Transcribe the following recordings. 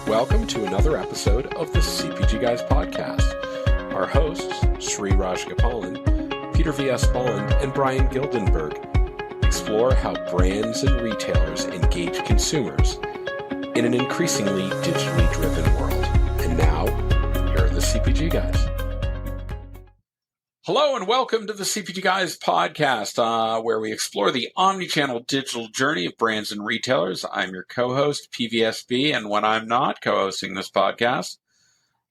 Welcome to another episode of the CPG Guys podcast. Our hosts, Sri Rajagopalan, Peter V.S. Bond, and Brian Gildenberg explore how brands and retailers engage consumers in an increasingly digitally driven world. And now, here are the CPG Guys. Hello and welcome to the CPG Guys podcast, where we explore the omnichannel digital journey of brands and retailers. I'm your co-host, PVSB, and when I'm not co-hosting this podcast,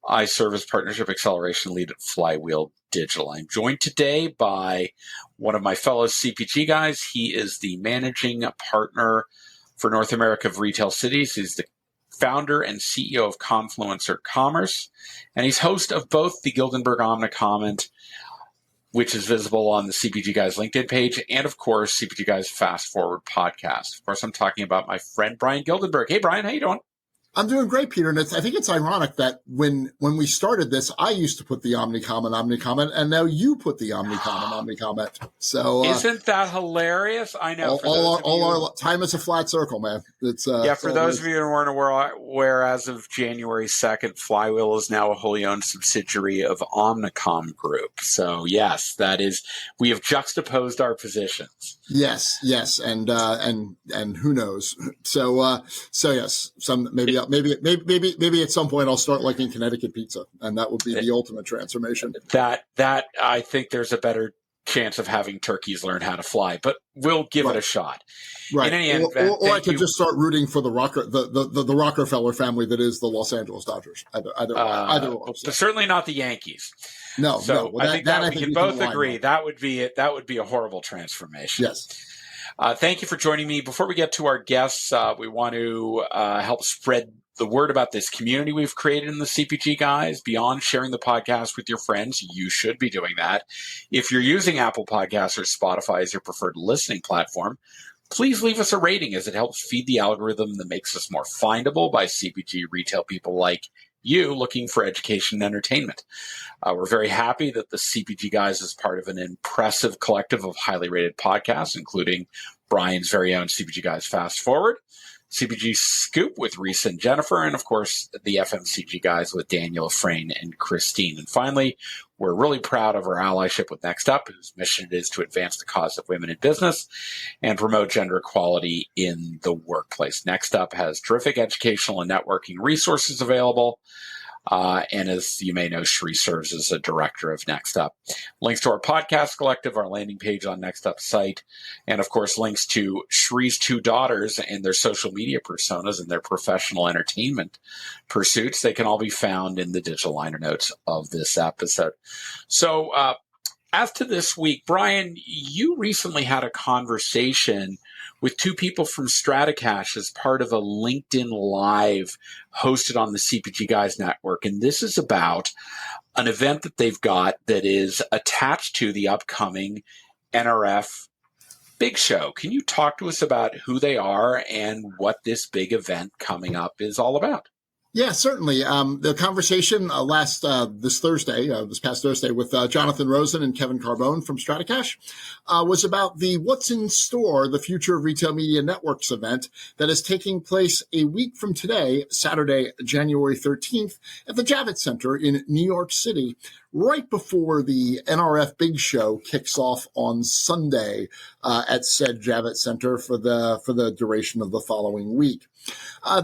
I serve as Partnership Acceleration Lead at Flywheel Digital. I'm joined today by one of my fellow CPG guys. He is the managing partner for North America of Retail Cities. He's the founder and CEO of Confluencer Commerce, and he's host of both the Gildenberg Omnicomment, which is visible on the CPG Guys LinkedIn page, and of course, CPG Guys Fast Forward podcast. Of course, I'm talking about my friend, Brian Gildenberg. Hey, Brian, how you doing? I'm doing great, Peter. And I think it's ironic that when we started this, I used to put the Omnicomment, and now you put the Omnicomment. So isn't that hilarious? I know. All our time is a flat circle, man. It's for those of you who weren't aware, as of January 2nd, Flywheel is now a wholly owned subsidiary of Omnicom Group. So yes, that is, we have juxtaposed our positions. Yes, and who knows? So yes, maybe at some point I'll start liking Connecticut pizza, and that would be the ultimate transformation. That I think there's a better chance of having turkeys learn how to fly, but we'll give it a shot. Right. In any event, or I could just start rooting for the Rockefeller family that is the Los Angeles Dodgers. Either but certainly not the Yankees. No. Well, I think we can both agree that would be a horrible transformation. Yes. Thank you for joining me. Before we get to our guests, we want to help spread the word about this community we've created in the CPG Guys. Beyond sharing the podcast with your friends, you should be doing that. If you're using Apple Podcasts or Spotify as your preferred listening platform, please leave us a rating, as it helps feed the algorithm that makes us more findable by CPG retail people like you looking for education and entertainment. We're very happy that the CPG Guys is part of an impressive collective of highly rated podcasts, including Brian's very own CPG Guys Fast Forward, CPG Scoop with Reese and Jennifer, and of course, the FMCG Guys with Daniel, Frayne, and Christine. And finally, we're really proud of our allyship with Next Up, whose mission it is to advance the cause of women in business and promote gender equality in the workplace. Next Up has terrific educational and networking resources available. And as you may know, Sri serves as a director of Next Up. Links to our podcast collective, our landing page on Next Up's site, and of course, links to Sri's two daughters and their social media personas and their professional entertainment pursuits. They can all be found in the digital liner notes of this episode. So, as to this week, Brian, you recently had a conversation with two people from Stratacache as part of a LinkedIn Live hosted on the CPG Guys Network. And this is about an event that they've got that is attached to the upcoming NRF Big Show. Can you talk to us about who they are and what this big event coming up is all about? Yeah, certainly. The conversation this past Thursday with Jonathan Rosen and Kevin Carbone from Stratacache was about the What's in Store, the Future of Retail Media Networks event that is taking place a week from today, Saturday, January 13th, at the Javits Center in New York City, right before the NRF Big Show kicks off on Sunday at said Javits Center for the duration of the following week.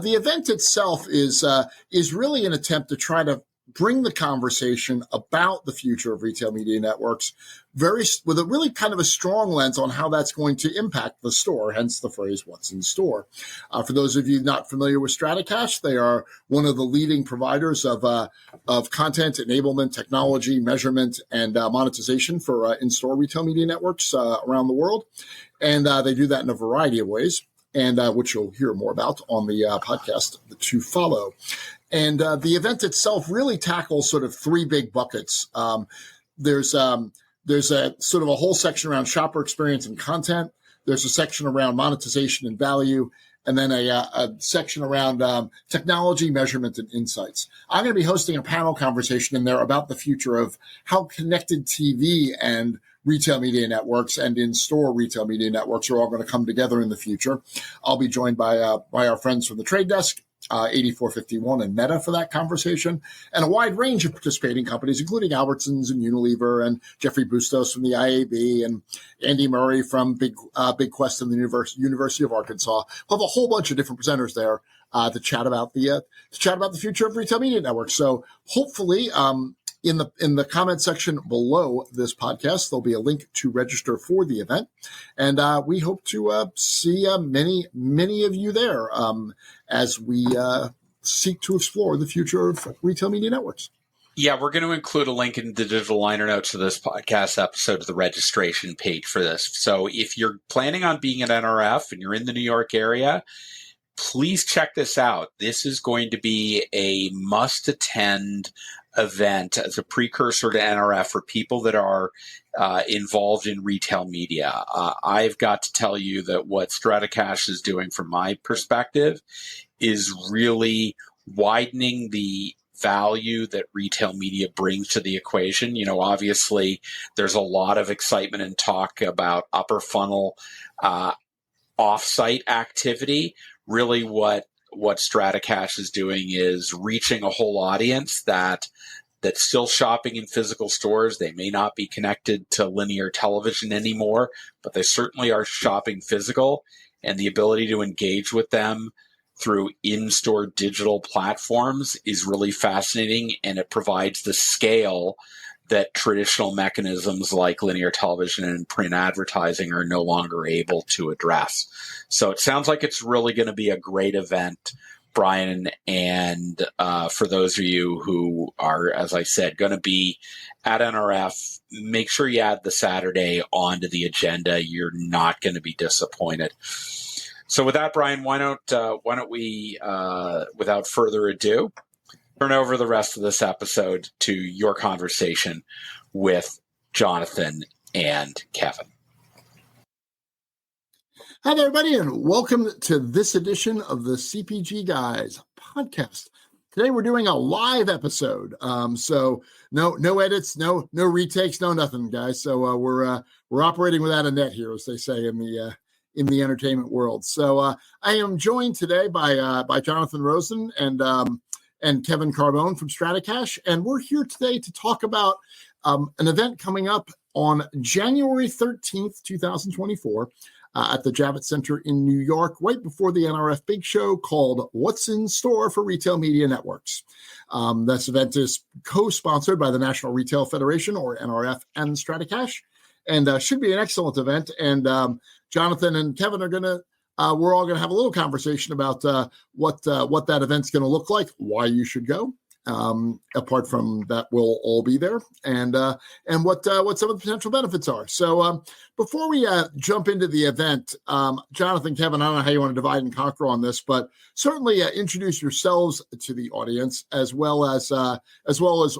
The event itself is really an attempt to try to bring the conversation about the future of retail media networks with a really kind of a strong lens on how that's going to impact the store, hence the phrase "What's in Store." For those of you not familiar with Stratacache, they are one of the leading providers of content enablement, technology, measurement, and monetization for in-store retail media networks around the world, and they do that in a variety of ways, and which you'll hear more about on the podcast to follow. And the event itself really tackles sort of three big buckets. There's a sort of a whole section around shopper experience and content. There's a section around monetization and value, and then a section around technology, measurement, and insights. I'm going to be hosting a panel conversation in there about the future of how connected TV and retail media networks and in-store retail media networks are all going to come together in the future. I'll be joined by our friends from the Trade Desk 8451 and Meta for that conversation, and a wide range of participating companies, including Albertsons and Unilever and Jeffrey Bustos from the IAB and Andy Murray from Big Quest and the University of Arkansas. We'll have a whole bunch of different presenters there to chat about the future of retail media networks. So hopefully, in the comment section below this podcast, there'll be a link to register for the event, and we hope to see many of you there as we seek to explore the future of retail media networks. Yeah, we're going to include a link in the digital liner notes of this podcast episode to the registration page for this. So if you're planning on being at NRF and you're in the New York area, please check this out. This is going to be a must-attend event as a precursor to NRF for people that are involved in retail media. I've got to tell you that what Stratacache is doing from my perspective is really widening the value that retail media brings to the equation. You know, obviously there's a lot of excitement and talk about upper funnel offsite activity. Really what Stratacache is doing is reaching a whole audience that's still shopping in physical stores. They may not be connected to linear television anymore, but they certainly are shopping physical, and the ability to engage with them through in-store digital platforms is really fascinating, and it provides the scale that traditional mechanisms like linear television and print advertising are no longer able to address. So it sounds like it's really going to be a great event, Brian. And for those of you who are, as I said, going to be at NRF, make sure you add the Saturday onto the agenda. You're not going to be disappointed. So with that, Brian, why don't we, without further ado, turn over the rest of this episode to your conversation with Jonathan and Kevin. Hi there, everybody, and welcome to this edition of the CPG Guys podcast. Today we're doing a live episode, so no edits, no retakes, no nothing, guys. So we're operating without a net here, as they say in the entertainment world. So I am joined today by Jonathan Rosen and Kevin Carbone from Stratacache, and we're here today to talk about an event coming up on January 13th, 2024. At the Javits Center in New York, right before the NRF Big Show, called What's in Store for Retail Media Networks. This event is co-sponsored by the National Retail Federation, or NRF, and Stratacache, and should be an excellent event. And Jonathan and Kevin are we're all gonna have a little conversation about what that event's gonna look like, why you should go. Apart from that, we'll all be there, and what some of the potential benefits are. So before we jump into the event, Jonathan, Kevin, I don't know how you want to divide and conquer on this, but certainly introduce yourselves to the audience as well as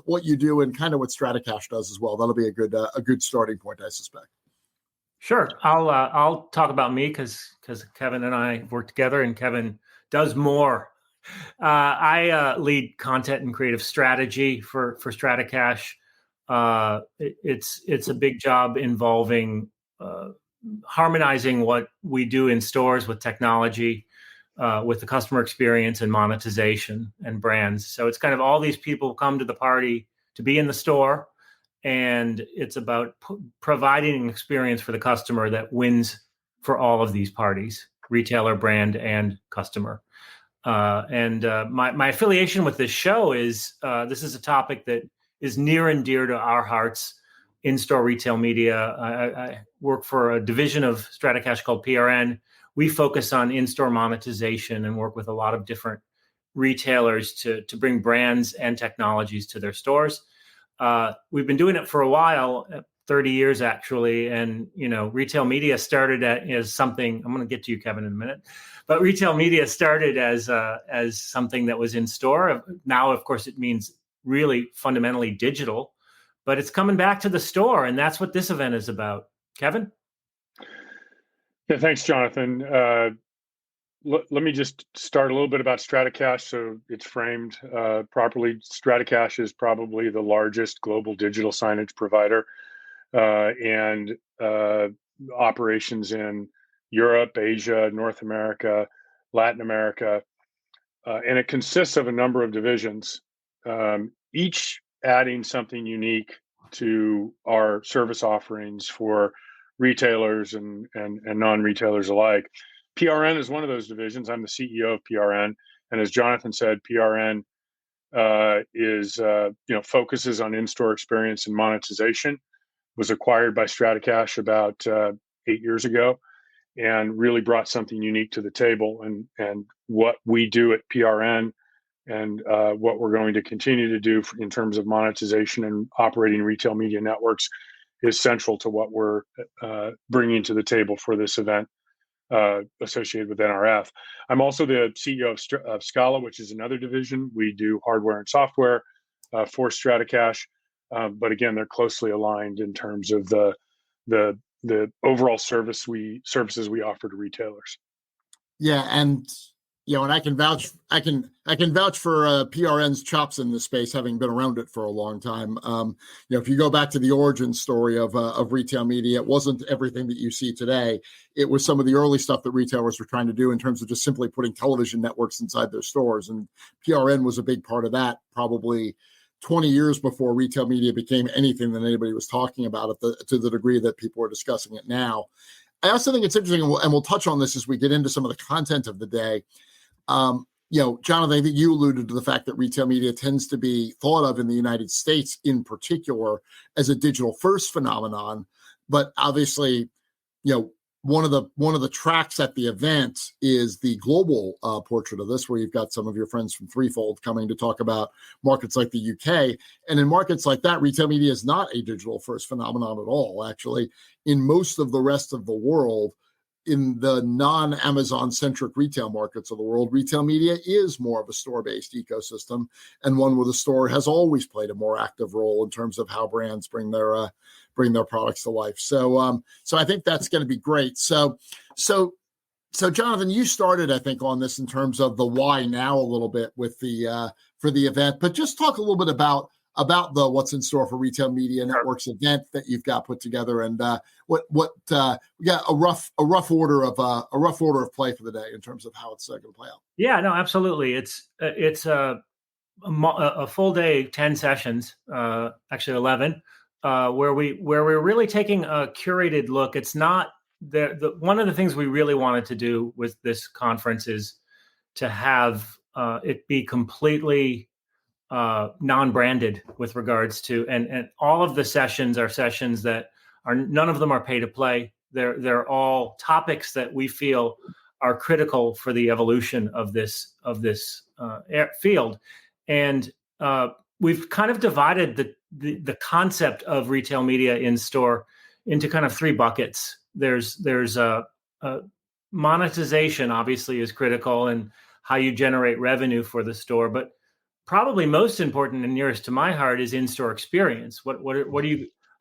what you do and kind of what Stratacache does as well. That'll be a good starting point, I suspect. Sure, I'll talk about me because Kevin and I work together, and Kevin does more. I lead content and creative strategy for Stratacache. It's a big job involving harmonizing what we do in stores with technology, with the customer experience and monetization and brands. So it's kind of all these people come to the party to be in the store, and it's about providing an experience for the customer that wins for all of these parties, retailer, brand, and customer. My affiliation with this show is this is a topic that is near and dear to our hearts. In-store retail media. I work for a division of Stratacache called PRN. We focus on in-store monetization and work with a lot of different retailers to bring brands and technologies to their stores. We've been doing it for a while, 30 years actually, and retail media started as something. I'm going to get to you, Kevin, in a minute. But retail media started as something that was in store. Now, of course, it means really fundamentally digital, but it's coming back to the store, and that's what this event is about. Kevin? Yeah, thanks, Jonathan. Let me just start a little bit about Stratacache so it's framed properly. Stratacache is probably the largest global digital signage provider and operations in Europe, Asia, North America, Latin America. and it consists of a number of divisions, each adding something unique to our service offerings for retailers and non-retailers alike. PRN is one of those divisions. I'm the CEO of PRN, and as Jonathan said, PRN is focuses on in-store experience and monetization. Was acquired by Stratacache about 8 years ago, and really brought something unique to the table. And what we do at PRN and what we're going to continue to do in terms of monetization and operating retail media networks is central to what we're bringing to the table for this event associated with NRF. I'm also the CEO of Scala, which is another division. We do hardware and software for Stratacache, but again, they're closely aligned in terms of the overall services we offer to retailers. Yeah, and and I can vouch for PRN's chops in this space, having been around it for a long time. If you go back to the origin story of retail media, it wasn't everything that you see today. It was some of the early stuff that retailers were trying to do in terms of just simply putting television networks inside their stores, and PRN was a big part of that, probably 20 years before retail media became anything that anybody was talking about to the degree that people are discussing it now. I also think it's interesting, and we'll touch on this as we get into some of the content of the day. Jonathan, I think you alluded to the fact that retail media tends to be thought of in the United States in particular as a digital first phenomenon. But obviously, one of the tracks at the event is the global portrait of this, where you've got some of your friends from Threefold coming to talk about markets like the UK. And in markets like that, retail media is not a digital first phenomenon at all. Actually, in most of the rest of the world, in the non-Amazon centric retail markets of the world, retail media is more of a store-based ecosystem, and one where the store has always played a more active role in terms of how brands bring their products to life. So I think that's going to be great. So Jonathan, you started, I think, on this in terms of the why now a little bit with the for the event, but just talk a little bit about the What's in Store for Retail Media Networks event that you've got put together, and what we got a rough order of play for the day in terms of how it's going to play out. Yeah, no, absolutely. It's a full day, 10 sessions, actually 11, where we're really taking a curated look. It's not one of the things we really wanted to do with this conference is to have it be completely non-branded with regards to, and all of the sessions are sessions that are, none of them are pay to play. They're all topics that we feel are critical for the evolution of this field. And we've kind of divided the concept of retail media in store into kind of three buckets. There's monetization, obviously, is critical, and how you generate revenue for the store, but probably most important and nearest to my heart is in-store experience.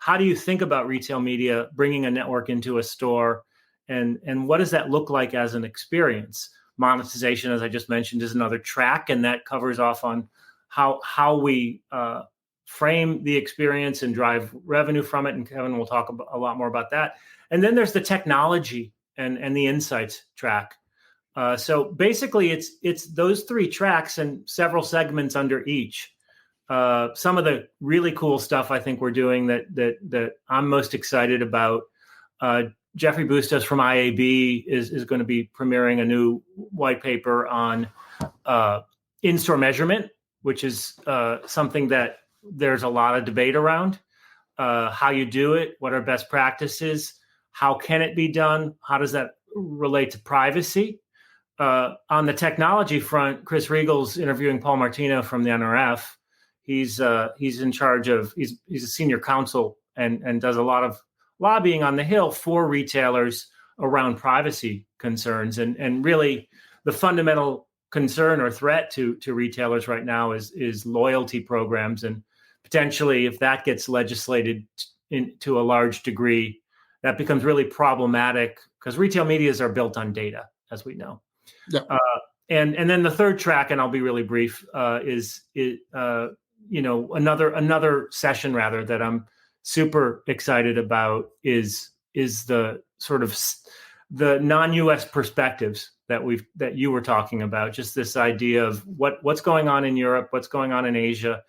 How do you think about retail media bringing a network into a store, and what does that look like as an experience? Monetization, as I just mentioned, is another track, and that covers off on how we frame the experience and drive revenue from it. And Kevin will talk a lot more about that. And then there's the technology and the insights track. So basically, it's those three tracks and several segments under each. Some of the really cool stuff I think we're doing that I'm most excited about. Jeffrey Bustos from IAB is going to be premiering a new white paper on in-store measurement, which is something that there's a lot of debate around. How you do it, what are best practices, how can it be done, how does that relate to privacy? On the technology front, Chris Riegel's interviewing Paul Martino from the NRF. He's in charge of, he's a senior counsel and does a lot of lobbying on the Hill for retailers around privacy concerns. And really the fundamental concern or threat to retailers right now is loyalty programs. And potentially, if that gets legislated to a large degree, that becomes really problematic because retail medias are built on data, as we know. Yeah. And then the third track, and I'll be really brief, is another session rather that I'm super excited about is the sort of the non-US perspectives that you were talking about, just this idea of what's going on in Europe, what's going on in Asia.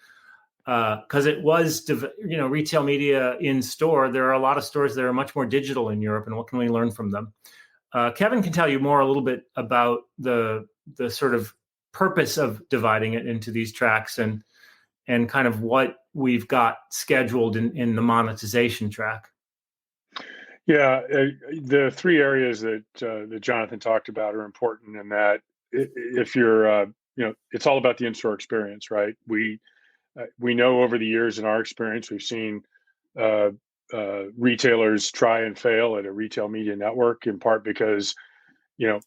Because it was, retail media in store. There are a lot of stores that are much more digital in Europe, and what can we learn from them? Kevin can tell you more a little bit about the sort of purpose of dividing it into these tracks and kind of what we've got scheduled in the monetization track. Yeah, the three areas that Jonathan talked about are important in that if you're, it's all about the in-store experience, right? We know over the years in our experience, we've seen retailers try and fail at a retail media network, in part because,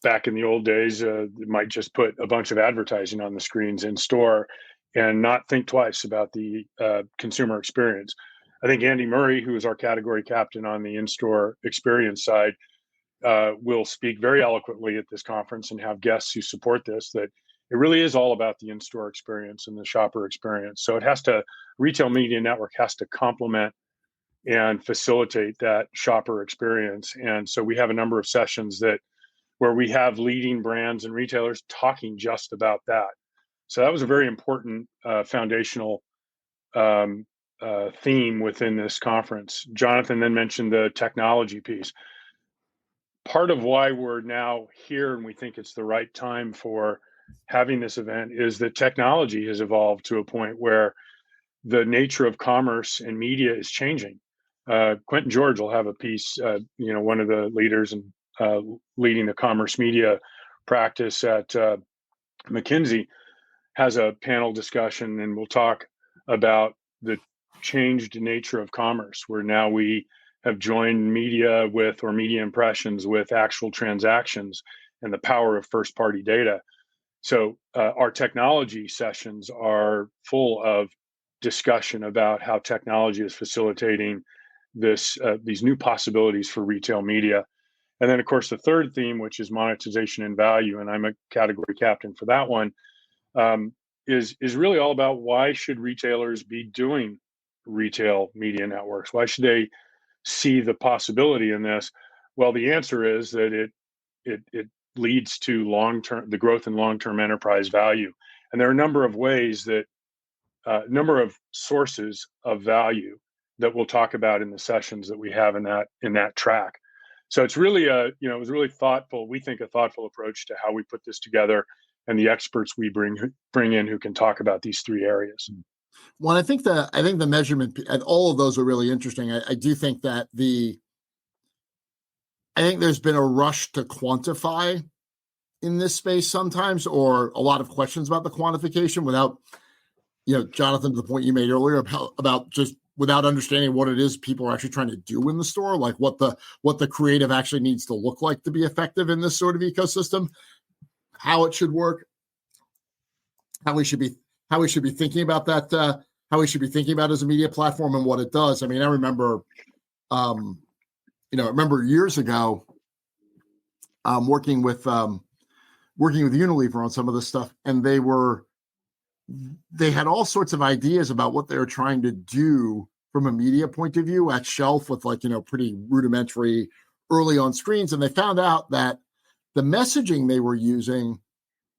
back in the old days, they might just put a bunch of advertising on the screens in store and not think twice about the consumer experience. I think Andy Murray, who is our category captain on the in-store experience side, will speak very eloquently at this conference and have guests who support this, that it really is all about the in-store experience and the shopper experience. So retail media network has to complement and facilitate that shopper experience. And so we have a number of sessions where we have leading brands and retailers talking just about that. So that was a very important foundational theme within this conference. Jonathan then mentioned the technology piece. Part of why we're now here and we think it's the right time for having this event is that technology has evolved to a point where the nature of commerce and media is changing. Quentin George will have a piece, one of the leaders and leading the commerce media practice at McKinsey has a panel discussion, and we'll talk about the changed nature of commerce, where now we have joined media impressions with actual transactions and the power of first party data. So our technology sessions are full of discussion about how technology is facilitating these new possibilities for retail media. And then, of course, the third theme, which is monetization and value, and I'm a category captain for that one, is really all about why should retailers be doing retail media networks? Why should they see the possibility in this? Well, the answer is that it leads to the growth in long-term enterprise value. And there are a number of ways number of sources of value that we'll talk about in the sessions that we have in that track. So it's really it was really thoughtful. We think a thoughtful approach to how we put this together, and the experts we bring in who can talk about these three areas. Well, I think the measurement and all of those are really interesting. I do think that I think there's been a rush to quantify in this space sometimes, or a lot of questions about the quantification without, Jonathan, to the point you made earlier about just without understanding what it is people are actually trying to do in the store, like what the creative actually needs to look like to be effective in this sort of ecosystem, how it should work, how we should be thinking about that, how we should be thinking about it as a media platform and what it does. I mean, I remember, years ago, working with Unilever on some of this stuff, and they had all sorts of ideas about what they were trying to do from a media point of view at shelf with pretty rudimentary early on screens. And they found out that the messaging they were using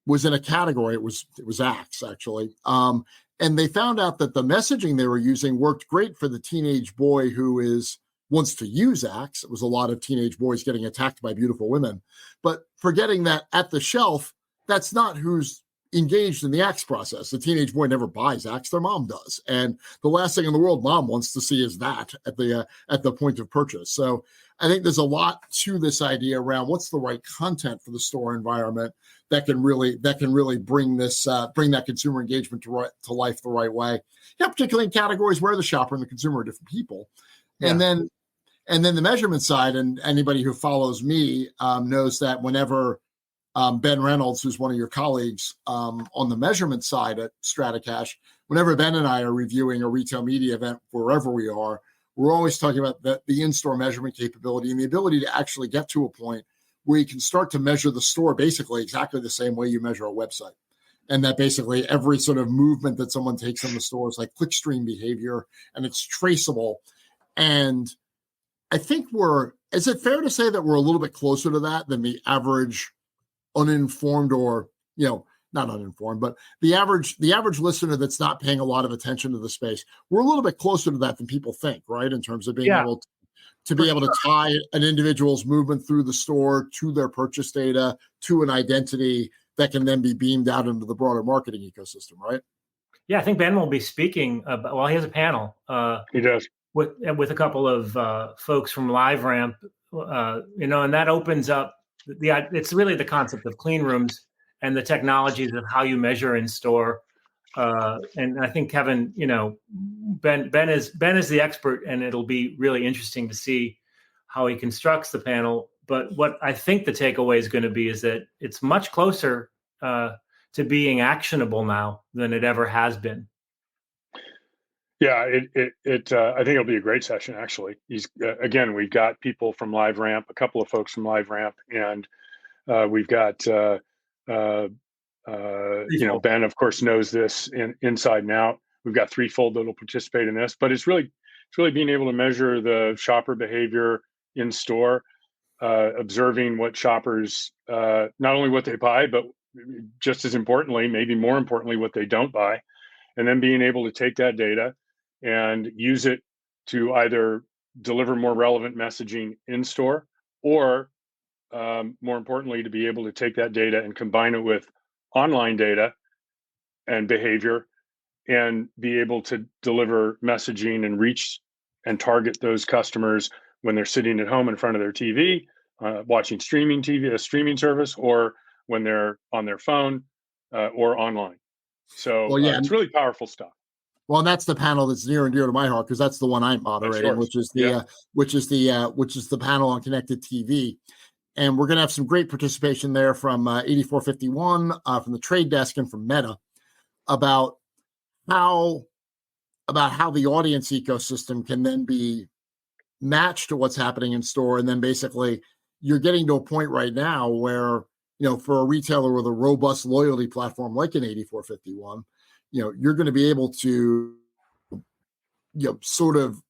was in a category. It was Axe, actually. And they found out that the messaging they were using worked great for the teenage boy who wants to use Axe. It was a lot of teenage boys getting attacked by beautiful women, but forgetting that at the shelf, that's not who's engaged in the Axe process. The teenage boy never buys Axe; their mom does, and the last thing in the world mom wants to see is that at the point of purchase. So I think there's a lot to this idea around what's the right content for the store environment that can really bring that consumer engagement to life the right way. Yeah, particularly in categories where the shopper and the consumer are different people, yeah. And then the measurement side, and anybody who follows me knows that whenever Ben Reynolds, who's one of your colleagues on the measurement side at Stratacache, whenever Ben and I are reviewing a retail media event, wherever we are, we're always talking about the in-store measurement capability and the ability to actually get to a point where you can start to measure the store basically exactly the same way you measure a website. And that basically every sort of movement that someone takes in the store is like clickstream behavior, and it's traceable. And I think is it fair to say that we're a little bit closer to that than the average uninformed, or, not uninformed, but the average listener that's not paying a lot of attention to the space? We're a little bit closer to that than people think, right? In terms of being able to tie an individual's movement through the store to their purchase data, to an identity that can then be beamed out into the broader marketing ecosystem, right? Yeah, I think Ben will be speaking. He has a panel. He does. With a couple of folks from LiveRamp, and that opens up it's really the concept of clean rooms and the technologies of how you measure in store. And I think Kevin, Ben is the expert, and it'll be really interesting to see how he constructs the panel. But what I think the takeaway is going to be is that it's much closer to being actionable now than it ever has been. Yeah, I think it'll be a great session. Actually, again, we've got people from LiveRamp, a couple of folks from LiveRamp, and we've got Ben, of course, knows this inside and out. We've got Threefold that'll participate in this, but it's really being able to measure the shopper behavior in store, observing what shoppers, not only what they buy, but just as importantly, maybe more importantly, what they don't buy, and then being able to take that data and use it to either deliver more relevant messaging in store, or more importantly, to be able to take that data and combine it with online data and behavior, and be able to deliver messaging and reach and target those customers when they're sitting at home in front of their TV, watching streaming TV, a streaming service, or when they're on their phone or online. So it's really powerful stuff. Well, and that's the panel that's near and dear to my heart, because that's the one I'm moderating, which is the panel on connected TV. And we're going to have some great participation there from 8451, from the Trade Desk, and from Meta about how the audience ecosystem can then be matched to what's happening in store. And then basically you're getting to a point right now where, for a retailer with a robust loyalty platform like an 8451, you're going to be able to, sort of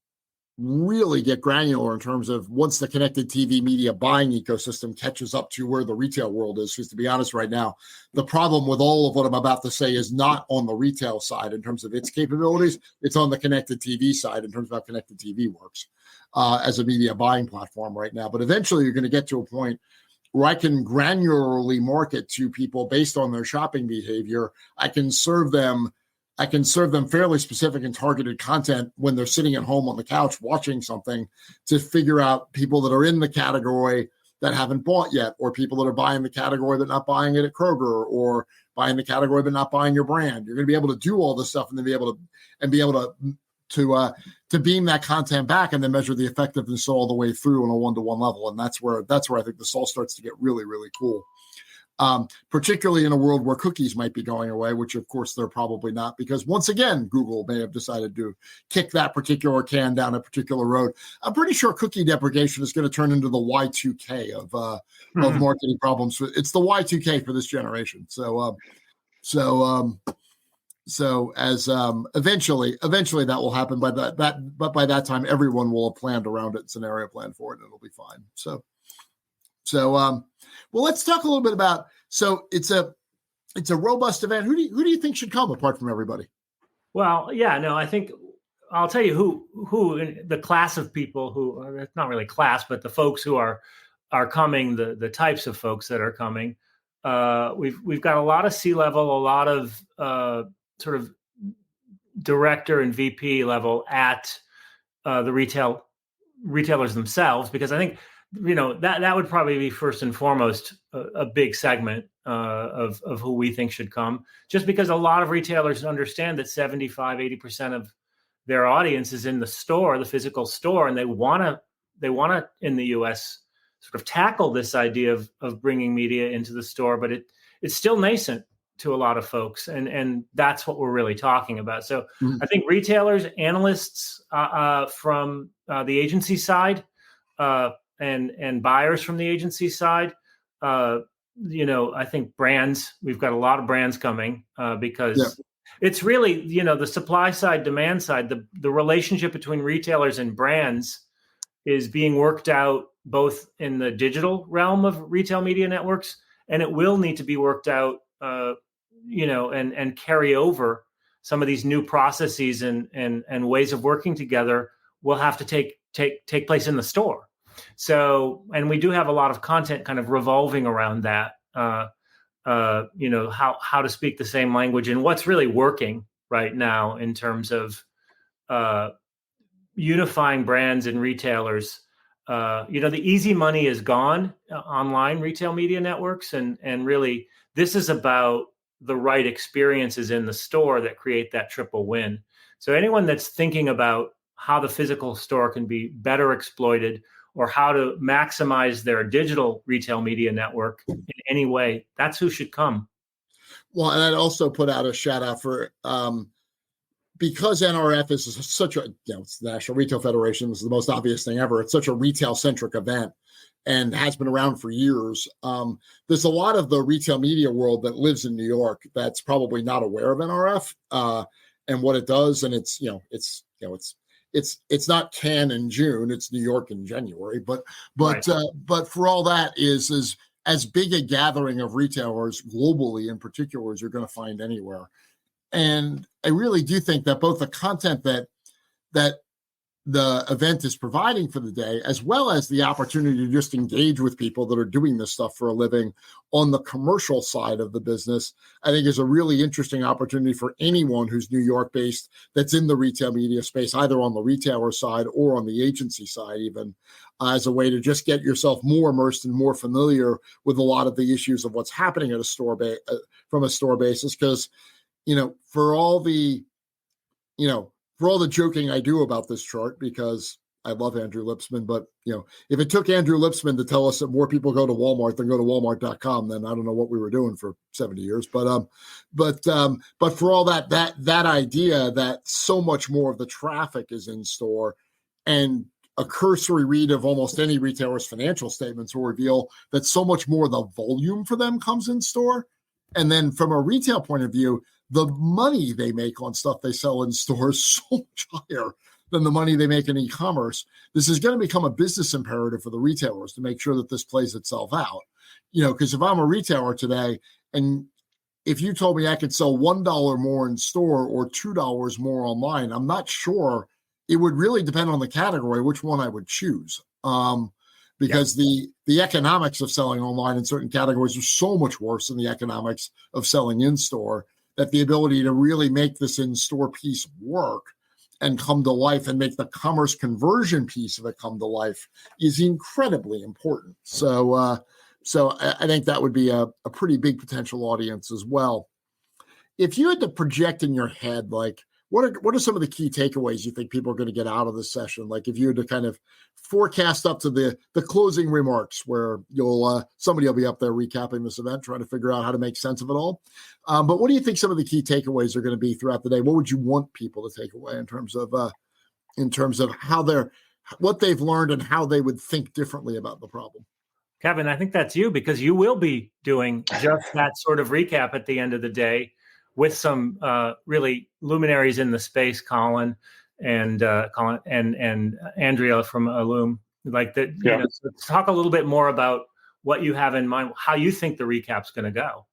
really get granular in terms of once the connected TV media buying ecosystem catches up to where the retail world is. Because to be honest, right now, the problem with all of what I'm about to say is not on the retail side in terms of its capabilities. It's on the connected TV side in terms of how connected TV works as a media buying platform right now. But eventually you're going to get to a point where I can granularly market to people based on their shopping behavior. I can serve them fairly specific and targeted content when they're sitting at home on the couch watching something, to figure out people that are in the category that haven't bought yet, or people that are buying the category but not buying it at Kroger, or buying the category but not buying your brand. You're going to be able to do all this stuff and then be able to beam that content back and then measure the effectiveness all the way through on a one-to-one level. And that's where I think this all starts to get really, really cool. Particularly in a world where cookies might be going away, which of course they're probably not, because once again, Google may have decided to kick that particular can down a particular road. I'm pretty sure cookie deprecation is going to turn into the Y2K of marketing problems. It's the Y2K for this generation. So as eventually that will happen. But by that time, everyone will have planned around it, scenario plan for it, and it'll be fine. Well, let's talk a little bit about. So it's a robust event. Who do you think should come apart from everybody? Well, yeah, no, I think I'll tell you who the class of people who are not really class, but the folks who are coming, the types of folks that are coming. We've got a lot of C-level, a lot of sort of director and VP level at the retailers themselves, because I think that would probably be first and foremost a big segment of who we think should come, just because a lot of retailers understand that 75-80% of their audience is in the store, the physical store, and they want to in the US sort of tackle this idea of bringing media into the store, but it's still nascent to a lot of folks, and that's what we're really talking about. So I think retailers, analysts from the agency side, and buyers from the agency side, I think brands, we've got a lot of brands coming because it's really, the supply side, demand side, the relationship between retailers and brands is being worked out both in the digital realm of retail media networks, and it will need to be worked out, and carry over some of these new processes and ways of working together will have to take place in the store. So, and we do have a lot of content kind of revolving around that, how to speak the same language and what's really working right now in terms of unifying brands and retailers. The easy money is gone online retail media networks, and really this is about the right experiences in the store that create that triple win. So anyone that's thinking about how the physical store can be better exploited or how to maximize their digital retail media network in any way, that's who should come. Well, and I'd also put out a shout out for because NRF is such a, it's the National Retail Federation, is the most obvious thing ever. It's such a retail-centric event and has been around for years. There's a lot of the retail media world that lives in New York that's probably not aware of NRF and what it does. And it's not Cannes in June, it's New York in January. But for all that is as big a gathering of retailers globally in particular as you're going to find anywhere. And I really do think that both the content that the event is providing for the day, as well as the opportunity to just engage with people that are doing this stuff for a living on the commercial side of the business, I think is a really interesting opportunity for anyone who's New York based that's in the retail media space, either on the retailer side or on the agency side, even as a way to just get yourself more immersed and more familiar with a lot of the issues of what's happening at a store from a store basis. Because for all the joking I do about this chart, because I love Andrew Lipsman, but if it took Andrew Lipsman to tell us that more people go to Walmart than go to Walmart.com, then I don't know what we were doing for 70 years. But for all that idea that so much more of the traffic is in store, and a cursory read of almost any retailer's financial statements will reveal that so much more of the volume for them comes in store. And then from a retail point of view, the money they make on stuff they sell in stores is so much higher than the money they make in e-commerce. This is going to become a business imperative for the retailers to make sure that this plays itself out. Because if I'm a retailer today, and if you told me I could sell $1 more in store or $2 more online, I'm not sure. It would really depend on the category, which one I would choose. Because the economics of selling online in certain categories are so much worse than the economics of selling in store, that the ability to really make this in-store piece work and come to life and make the commerce conversion piece of it come to life is incredibly important. So I think that would be a pretty big potential audience as well. If you had to project in your head, like, what are some of the key takeaways you think people are going to get out of this session? Like if you had to kind of forecast up to the closing remarks where somebody will be up there recapping this event, trying to figure out how to make sense of it all. But what do you think some of the key takeaways are going to be throughout the day? What would you want people to take away in terms of what they've learned and how they would think differently about the problem? Kevin, I think that's you, because you will be doing just that sort of recap at the end of the day with some really luminaries in the space, Colin and Andrea from Illum. Like that, so talk a little bit more about what you have in mind, how you think the recap's going to go.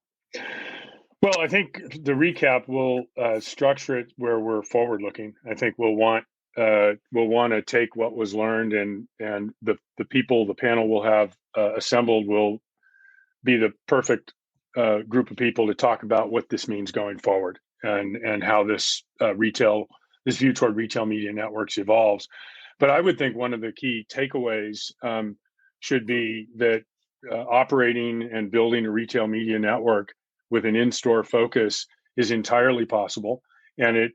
Well, I think the recap will structure it where we're forward looking. I think we'll want to take what was learned, and the people the panel will have assembled will be the perfect group of people to talk about what this means going forward, and how this view toward retail media networks evolves. But I would think one of the key takeaways should be that operating and building a retail media network with an in-store focus is entirely possible, and it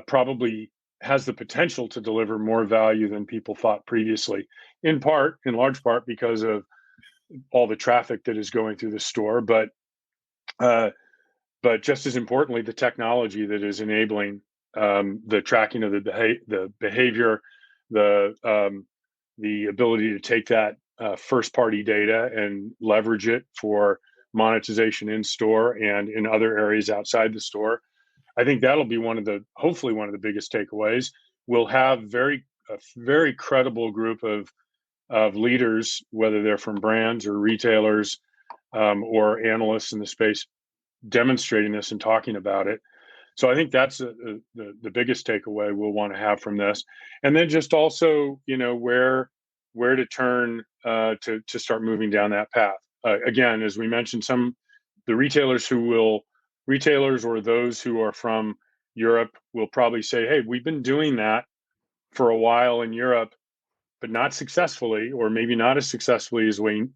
probably has the potential to deliver more value than people thought previously, in large part because of all the traffic that is going through the store, but just as importantly, the technology that is enabling the tracking of the behavior, the ability to take that first-party data and leverage it for monetization in store and in other areas outside the store. I think that'll be hopefully one of the biggest takeaways. We'll have very very credible group of leaders, whether they're from brands or retailers or analysts in the space, demonstrating this and talking about it. So I think that's the biggest takeaway we'll want to have from this. And then just also, where to turn to start moving down that path. Again, as we mentioned, the retailers or those who are from Europe will probably say, hey, we've been doing that for a while in Europe, but not successfully, or maybe not as successfully as we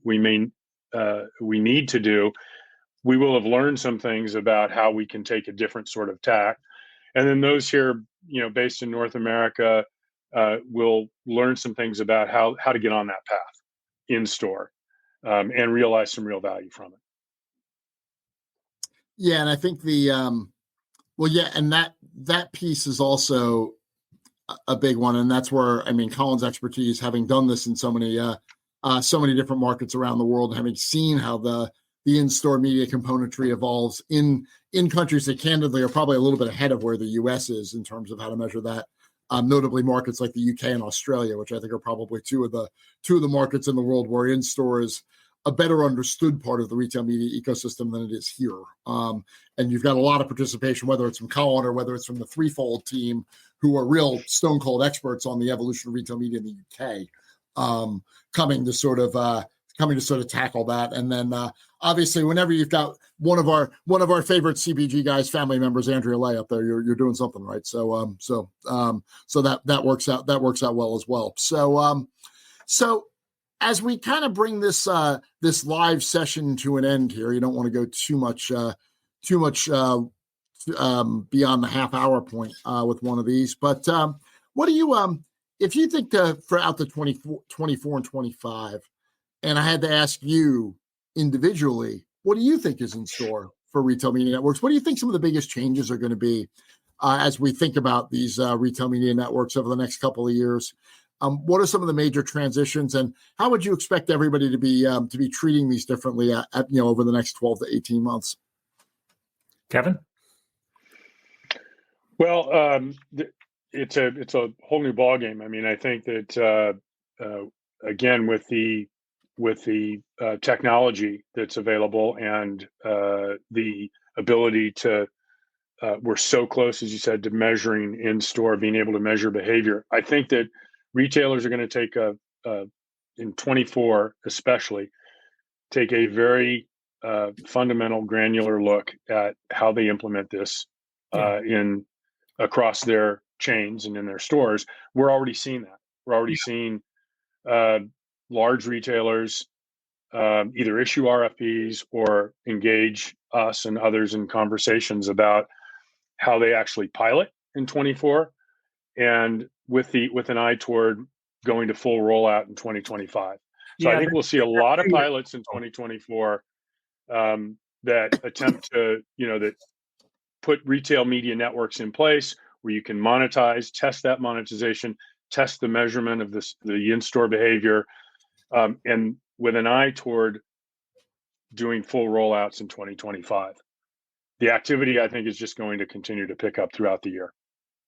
need to do. We will have learned some things about how we can take a different sort of tack. And then those here, based in North America, will learn some things about how to get on that path in store and realize some real value from it. Yeah, and I think and that piece is also a big one, and that's where Colin's expertise, having done this in so many different markets around the world, having seen how the in-store media componentry evolves in countries that candidly are probably a little bit ahead of where the U.S. is in terms of how to measure that. Notably, markets like the U.K. and Australia, which I think are probably two of the markets in the world where in-store is a better understood part of the retail media ecosystem than it is here. And you've got a lot of participation, whether it's from Colin or whether it's from the Threefold team, who are real stone cold experts on the evolution of retail media in the UK, coming to sort of tackle that. And then obviously, whenever you've got one of our favorite CPG Guys family members, Andrea Lay, up there, you're doing something right. So that works out well as well. So as we kind of bring this live session to an end here, you don't want to go too much beyond the half hour point with one of these. But what do you if you think for out the 24 and 25, and I had to ask you individually, what do you think is in store for retail media networks? What do you think some of the biggest changes are going to be as we think about these retail media networks over the next couple of years? What are some of the major transitions, and how would you expect everybody to be treating these differently over the next 12 to 18 months? Kevin? Well, it's a whole new ballgame. I think that again, with the technology that's available and the ability to we're so close, as you said, to measuring in store, being able to measure behavior. I think that retailers are going to take in 24 especially, take a very fundamental, granular look at how they implement this across their chains and in their stores. We're already seeing that. We're already seeing large retailers either issue RFPs or engage us and others in conversations about how they actually pilot in 24, and with an eye toward going to full rollout in 2025. So I think we'll see a lot of pilots in 2024 that attempt to, that put retail media networks in place where you can monetize, test that monetization, test the measurement of the in-store behavior, and with an eye toward doing full rollouts in 2025. The activity, I think, is just going to continue to pick up throughout the year.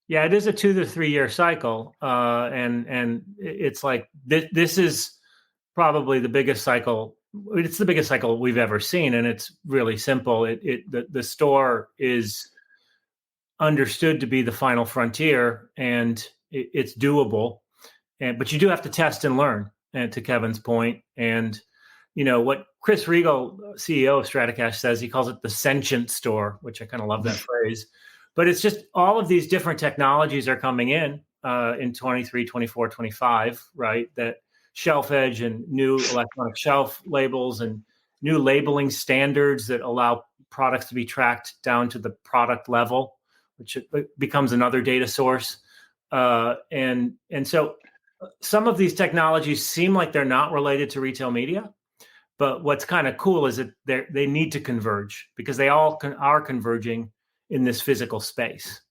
Yeah, it is a 2 to 3 year cycle, and it's like this is probably the biggest cycle. It's the biggest cycle we've ever seen, and it's really simple. The store is understood to be the final frontier, and it's doable, but you do have to test and learn. And to Kevin's point, and what Chris Riegel, CEO of Stratacache, says, he calls it the sentient store, which I kind of love that phrase. But it's just all of these different technologies are coming in 23, 24, 25, right? That shelf edge and new electronic shelf labels and new labeling standards that allow products to be tracked down to the product level, which becomes another data source. And so some of these technologies seem like they're not related to retail media, but what's kind of cool is that they need to converge, because they all are converging in this physical space,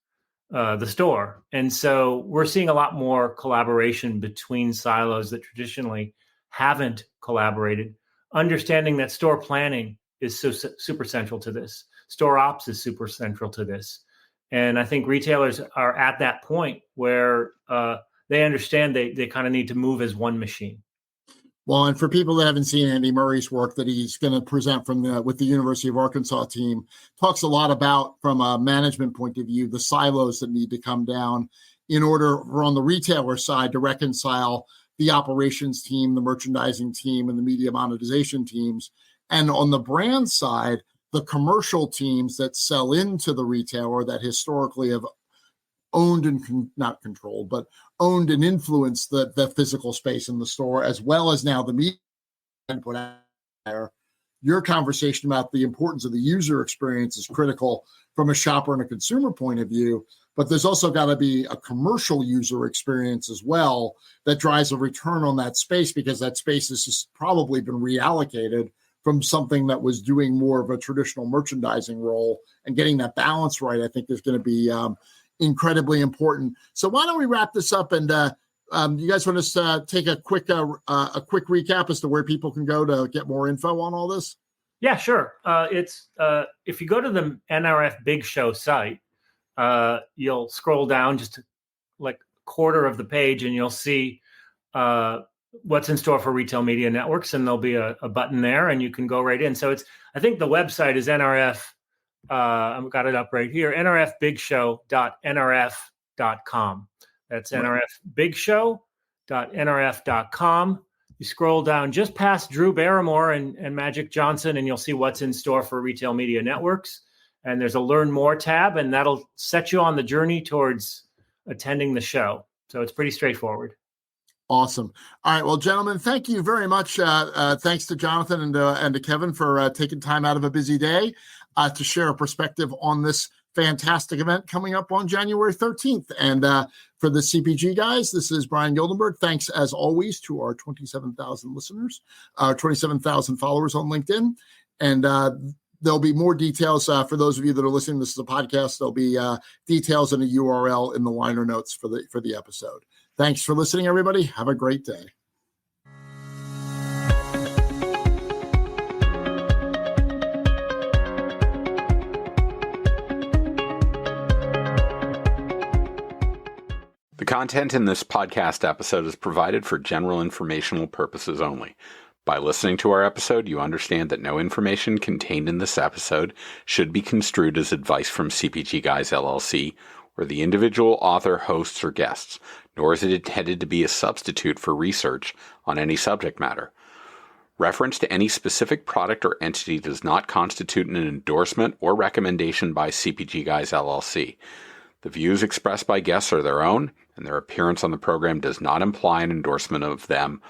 the store. And so we're seeing a lot more collaboration between silos that traditionally haven't collaborated, understanding that store planning is so super central to this. Store ops is super central to this. And I think retailers are at that point where they understand they kind of need to move as one machine. Well, and for people that haven't seen Andy Murray's work that he's going to present with the University of Arkansas team, talks a lot about, from a management point of view, the silos that need to come down in order for, on the retailer side, to reconcile the operations team, the merchandising team, and the media monetization teams. And on the brand side, the commercial teams that sell into the retailer that historically have owned and not controlled, but owned and influenced the physical space in the store, as well as now the media input out there. Your conversation about the importance of the user experience is critical from a shopper and a consumer point of view, but there's also got to be a commercial user experience as well that drives a return on that space, because that space has just probably been reallocated from something that was doing more of a traditional merchandising role, and getting that balance right, I think, is going to be incredibly important. So why don't we wrap this up, and you guys want us to take a quick recap as to where people can go to get more info on all this? Yeah, sure. It's if you go to the NRF Big Show site, you'll scroll down just like a quarter of the page, and you'll see what's in store for retail media networks, and there'll be a button there, and you can go right in. So I think the website is NRF. I've got it up right here, nrfbigshow.nrf.com. That's nrfbigshow.nrf.com. You scroll down just past Drew Barrymore and Magic Johnson, and you'll see what's in store for retail media networks. And there's a Learn More tab, and that'll set you on the journey towards attending the show. So it's pretty straightforward. Awesome. All right. Well, gentlemen, thank you very much. Thanks to Jonathan and to Kevin for taking time out of a busy day to share a perspective on this fantastic event coming up on January 13th. And for the CPG guys, this is Brian Gildenberg. Thanks, as always, to our 27,000 listeners, 27,000 followers on LinkedIn. And there'll be more details for those of you that are listening. This is a podcast. There'll be details and a URL in the liner notes for the episode. Thanks for listening, everybody. Have a great day. The content in this podcast episode is provided for general informational purposes only. By listening to our episode, you understand that no information contained in this episode should be construed as advice from CPG Guys, LLC, or the individual author, hosts, or guests, nor is it intended to be a substitute for research on any subject matter. Reference to any specific product or entity does not constitute an endorsement or recommendation by CPG Guys, LLC. The views expressed by guests are their own, and their appearance on the program does not imply an endorsement of them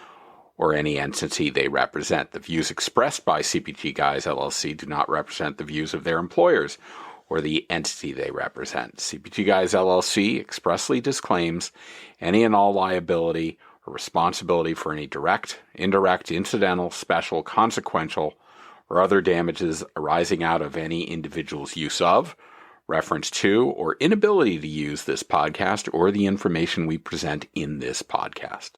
or any entity they represent. The views expressed by CPG Guys, LLC do not represent the views of their employers or the entity they represent. CPG Guys, LLC expressly disclaims any and all liability or responsibility for any direct, indirect, incidental, special, consequential, or other damages arising out of any individual's use of, reference to, or inability to use this podcast or the information we present in this podcast.